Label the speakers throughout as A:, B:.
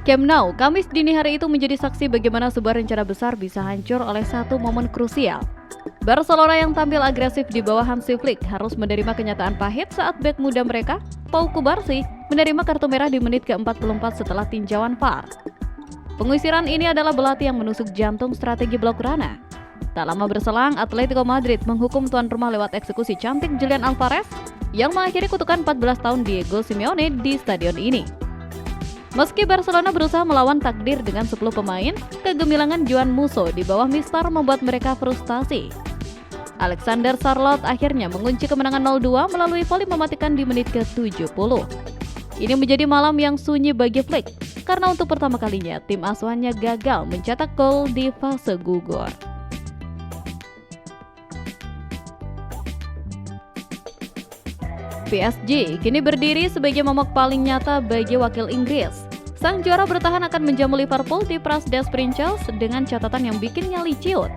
A: Camp Nou, Kamis dini hari itu menjadi saksi bagaimana sebuah rencana besar bisa hancur oleh satu momen krusial. Barcelona yang tampil agresif di bawah Hansi Flick harus menerima kenyataan pahit saat bek muda mereka, Pau Kubarsi, menerima kartu merah di menit ke-44 setelah tinjauan VAR. Pengusiran ini adalah belati yang menusuk jantung strategi Blaugrana. Tak lama berselang, Atletico Madrid menghukum tuan rumah lewat eksekusi cantik Julian Alvarez yang mengakhiri kutukan 14 tahun Diego Simeone di stadion ini. Meski Barcelona berusaha melawan takdir dengan 10 pemain, kegemilangan Joan Musso di bawah Mister membuat mereka frustasi. Alexander Sørloth akhirnya mengunci kemenangan 0-2 melalui voli mematikan di menit ke-70. Ini menjadi malam yang sunyi bagi Flick, karena untuk pertama kalinya tim asuhannya gagal mencetak gol di fase gugur. PSG kini berdiri sebagai momok paling nyata bagi wakil Inggris. Sang juara bertahan akan menjamu Liverpool di Pras des Princes dengan catatan yang bikin nyali ciut.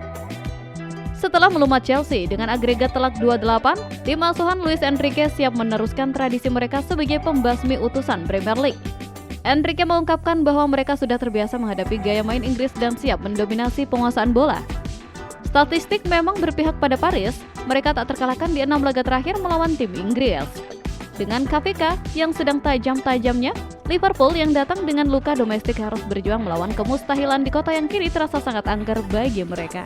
A: Setelah melumat Chelsea dengan agregat telak 2-8, tim asuhan Luis Enrique siap meneruskan tradisi mereka sebagai pembasmi utusan Premier League. Enrique mengungkapkan bahwa mereka sudah terbiasa menghadapi gaya main Inggris dan siap mendominasi penguasaan bola. Statistik memang berpihak pada Paris, mereka tak terkalahkan di 6 laga terakhir melawan tim Inggris. Dengan KPK yang sedang tajam-tajamnya, Liverpool yang datang dengan luka domestik harus berjuang melawan kemustahilan di kota yang kini terasa sangat angker bagi mereka.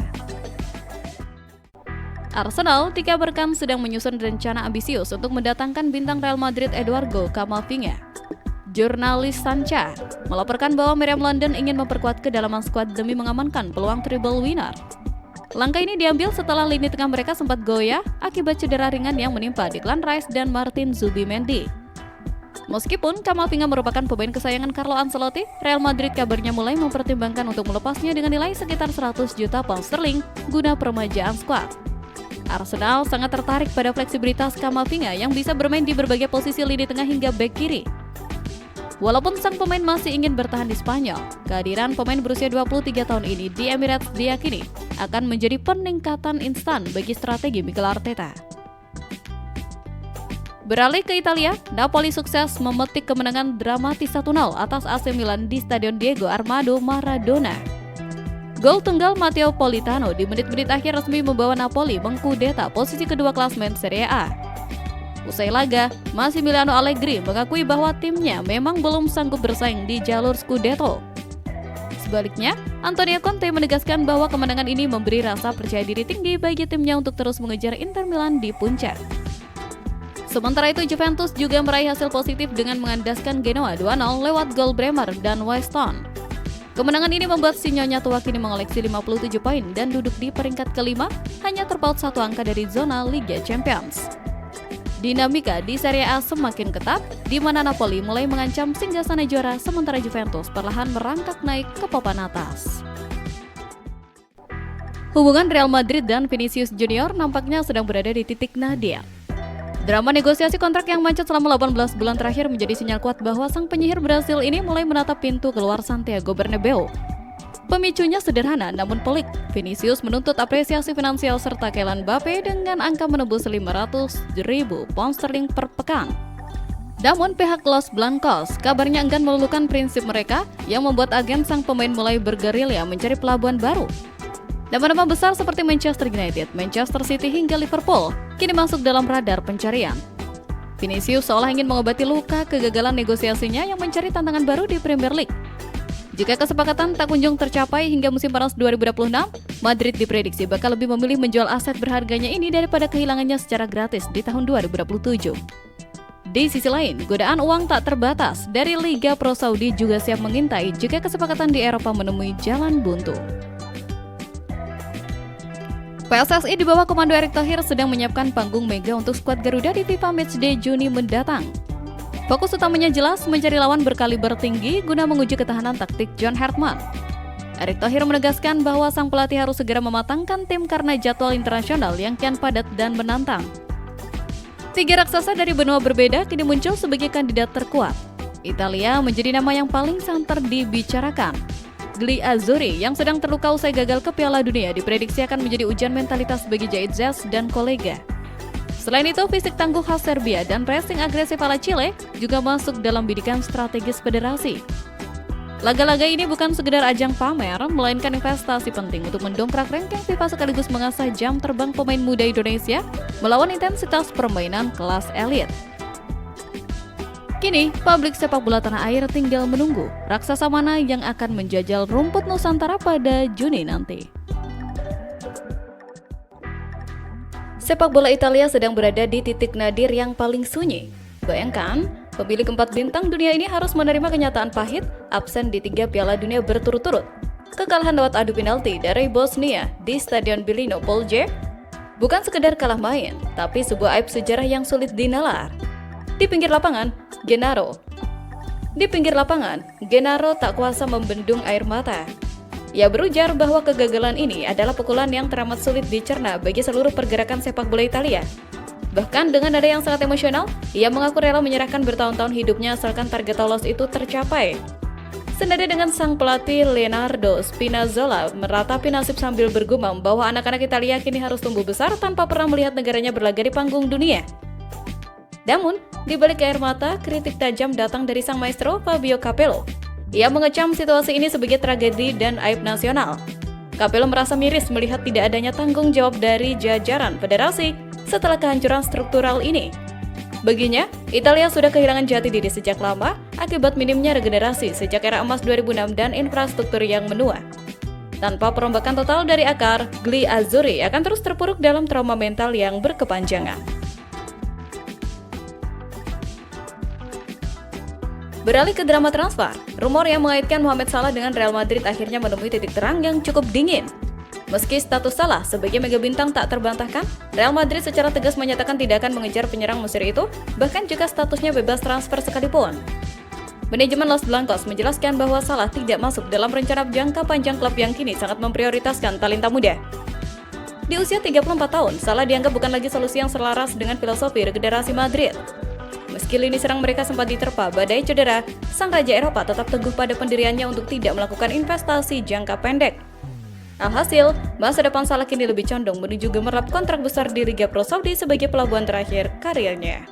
A: Arsenal dikabarkan sedang menyusun rencana ambisius untuk mendatangkan bintang Real Madrid Eduardo Camavinga. Jurnalis Sancha melaporkan bahwa Meriam London ingin memperkuat kedalaman skuad demi mengamankan peluang treble winner. Langkah ini diambil setelah lini tengah mereka sempat goyah akibat cedera ringan yang menimpa Declan Rice dan Martin Zubimendi. Meskipun Camavinga merupakan pemain kesayangan Carlo Ancelotti, Real Madrid kabarnya mulai mempertimbangkan untuk melepasnya dengan nilai sekitar 100 juta pound sterling guna permajaan skuad. Arsenal sangat tertarik pada fleksibilitas Camavinga yang bisa bermain di berbagai posisi lini tengah hingga bek kiri. Walaupun sang pemain masih ingin bertahan di Spanyol, kehadiran pemain berusia 23 tahun ini di Emirates diyakini akan menjadi peningkatan instan bagi strategi Mikel Arteta. Beralih ke Italia, Napoli sukses memetik kemenangan dramatis 1-0 atas AC Milan di Stadion Diego Armando Maradona. Gol tunggal Matteo Politano di menit-menit akhir resmi membawa Napoli mengkudeta posisi kedua klasmen Serie A. Usai laga, Massimiliano Allegri mengakui bahwa timnya memang belum sanggup bersaing di jalur Scudetto. Sebaliknya, Antonio Conte menegaskan bahwa kemenangan ini memberi rasa percaya diri tinggi bagi timnya untuk terus mengejar Inter Milan di puncak. Sementara itu, Juventus juga meraih hasil positif dengan mengandaskan Genoa 2-0 lewat gol Bremer dan Weston. Kemenangan ini membuat si Nyonya tua kini mengoleksi 57 poin dan duduk di peringkat kelima, hanya terpaut satu angka dari zona Liga Champions. Dinamika di Serie A semakin ketat, di mana Napoli mulai mengancam singgasana juara sementara Juventus perlahan merangkak naik ke papan atas. Hubungan Real Madrid dan Vinicius Junior nampaknya sedang berada di titik nadir. Drama negosiasi kontrak yang macet selama 18 bulan terakhir menjadi sinyal kuat bahwa sang penyihir Brasil ini mulai menatap pintu keluar Santiago Bernabeu. Pemicunya sederhana namun pelik. Vinicius menuntut apresiasi finansial serta Kylian Mbappe dengan angka menembus 500.000 pound sterling per pekan. Namun pihak Los Blancos kabarnya enggan meluluhkan prinsip mereka yang membuat agen sang pemain mulai bergerilya mencari pelabuhan baru. Nama-nama besar seperti Manchester United, Manchester City hingga Liverpool kini masuk dalam radar pencarian. Vinicius seolah ingin mengobati luka kegagalan negosiasinya yang mencari tantangan baru di Premier League. Jika kesepakatan tak kunjung tercapai hingga musim panas 2026, Madrid diprediksi bakal lebih memilih menjual aset berharganya ini daripada kehilangannya secara gratis di tahun 2027. Di sisi lain, godaan uang tak terbatas dari Liga Pro Saudi juga siap mengintai jika kesepakatan di Eropa menemui jalan buntu. PSSI di bawah komando Erick Thohir sedang menyiapkan panggung mega untuk skuad Garuda di FIFA Matchday Juni mendatang. Fokus utamanya jelas mencari lawan berkaliber tinggi guna menguji ketahanan taktik John Hartman. Erick Thohir menegaskan bahwa sang pelatih harus segera mematangkan tim karena jadwal internasional yang kian padat dan menantang. Tiga raksasa dari benua berbeda kini muncul sebagai kandidat terkuat. Italia menjadi nama yang paling santer dibicarakan. Gli Azzurri yang sedang terluka usai gagal ke Piala Dunia diprediksi akan menjadi ujian mentalitas bagi Jahit Zes dan kolega. Selain itu, fisik tangguh khas Serbia dan pressing agresif ala Chile juga masuk dalam bidikan strategis federasi. Laga-laga ini bukan sekedar ajang pamer, melainkan investasi penting untuk mendongkrak ranking FIFA sekaligus mengasah jam terbang pemain muda Indonesia melawan intensitas permainan kelas elit. Kini, publik sepak bola tanah air tinggal menunggu raksasa mana yang akan menjajal rumput Nusantara pada Juni nanti. Sepak bola Italia sedang berada di titik nadir yang paling sunyi. Bayangkan, pemilik 4 bintang dunia ini harus menerima kenyataan pahit, absen di 3 Piala Dunia berturut-turut. Kekalahan lewat adu penalti dari Bosnia di Stadion Bilino Polje bukan sekedar kalah main, tapi sebuah aib sejarah yang sulit dinalar. Di pinggir lapangan, Gennaro tak kuasa membendung air mata. Ia berujar bahwa kegagalan ini adalah pukulan yang teramat sulit dicerna bagi seluruh pergerakan sepak bola Italia. Bahkan dengan nada yang sangat emosional, ia mengaku rela menyerahkan bertahun-tahun hidupnya asalkan target lolos itu tercapai. Senada dengan sang pelatih Leonardo Spinazzola meratapi nasib sambil bergumam bahwa anak-anak Italia kini harus tumbuh besar tanpa pernah melihat negaranya berlaga di panggung dunia. Namun, di balik air mata, kritik tajam datang dari sang maestro Fabio Capello. Ia mengecam situasi ini sebagai tragedi dan aib nasional. Capello merasa miris melihat tidak adanya tanggung jawab dari jajaran federasi setelah kehancuran struktural ini. Baginya, Italia sudah kehilangan jati diri sejak lama akibat minimnya regenerasi sejak era emas 2006 dan infrastruktur yang menua. Tanpa perombakan total dari akar, Gli Azzurri akan terus terpuruk dalam trauma mental yang berkepanjangan. Beralih ke drama transfer, rumor yang mengaitkan Mohamed Salah dengan Real Madrid akhirnya menemui titik terang yang cukup dingin. Meski status Salah sebagai mega bintang tak terbantahkan, Real Madrid secara tegas menyatakan tidak akan mengejar penyerang Mesir itu, bahkan jika statusnya bebas transfer sekalipun. Manajemen Los Blancos menjelaskan bahwa Salah tidak masuk dalam rencana jangka panjang klub yang kini sangat memprioritaskan talenta muda. Di usia 34 tahun, Salah dianggap bukan lagi solusi yang selaras dengan filosofi regenerasi Madrid. Meski lini serang mereka sempat diterpa badai cedera, sang raja Eropa tetap teguh pada pendiriannya untuk tidak melakukan investasi jangka pendek. Alhasil, masa depan Salah kini lebih condong menuju gemerlap kontrak besar di Liga Pro Saudi sebagai pelabuhan terakhir karirnya.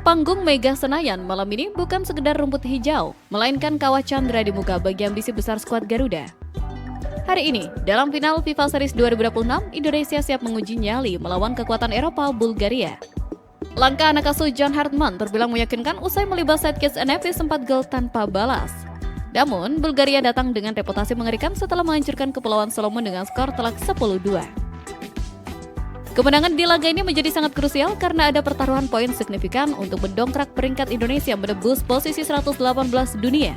A: Panggung Mega Senayan malam ini bukan sekedar rumput hijau, melainkan kawah candra di muka bagi ambisi besar skuad Garuda. Hari ini, dalam final FIFA Series 2026, Indonesia siap menguji nyali melawan kekuatan Eropa, Bulgaria. Langkah anak asuh John Hartman terbilang meyakinkan usai melibas sidekick Neves 4 gol tanpa balas. Namun, Bulgaria datang dengan reputasi mengerikan setelah menghancurkan Kepulauan Solomon dengan skor telak 10-2. Kemenangan di laga ini menjadi sangat krusial karena ada pertaruhan poin signifikan untuk mendongkrak peringkat Indonesia menembus posisi 118 dunia.